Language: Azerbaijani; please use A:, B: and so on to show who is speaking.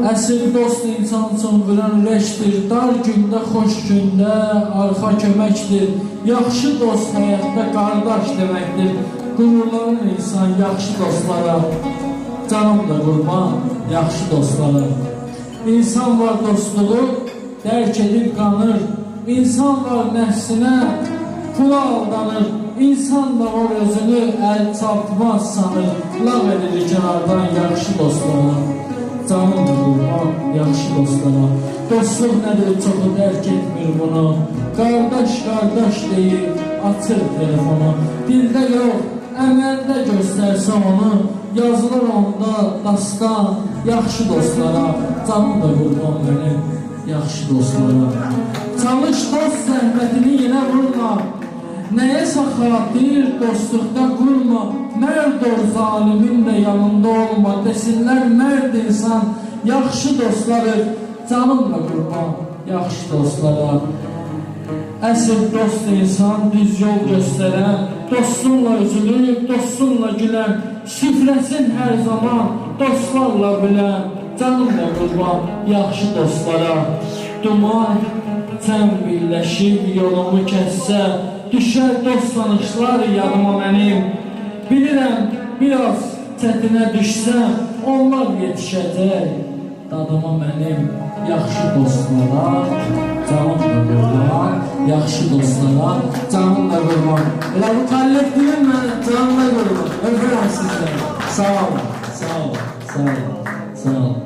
A: Əsl dost insan üçün bilən ürəkdir, dar gündə, xoş gündə arxa köməkdir. Yaxşı dost həyatda qardaş deməkdir. Qürurlanan insan yaxşı dostlara, canım da qurban yaxşı dostlara. İnsan var dostluğu, dərk edib qanır. İnsan var nəfsinə, pula aldanır. İnsan da var özünü əl çarpmaz sanır. Lağ edilir kənardan yaxşı dostlara. Canım da qurban yaxşı dostlara. Dostluq nədir çoxu dərk etmir bunu. Qardaş qardaş deyir, açır telefonu. Dildə yox, əməldə göstərsə onu. Yazılır onda dastan yaxşı dostlara. Canım da qurban mənim yaxşı dostlara. Çalış dost zəhmətini yenə vurma. Nəyəsə xatir dostluqda qurma. Mərd ol zalimin də yanında olma. Desinlər mərd insan yaxşı dostları. Canımla qurban yaxşı dostlara. Əsl dost insan düz yol göstərən. Dostunla üzülür, dostunla gülən. Şifrəsin hər zaman dostlarla bilən. Canımla qurban yaxşı dostlara. Duman sən birləşib yolumu kəssə, düşər dost sanışlar yadıma mənim. Bilirəm, biraz çətinə düşsəm, onlar yetişəcək dadıma mənim. Yaxşı dostlara, canım da qurban, yaxşı dostlara, canım da qurban. Elə bu kollektivin mən canım da qurban. Öpürəm sizləri. Sağ olun, sağ olun, sağ olun, sağ olun.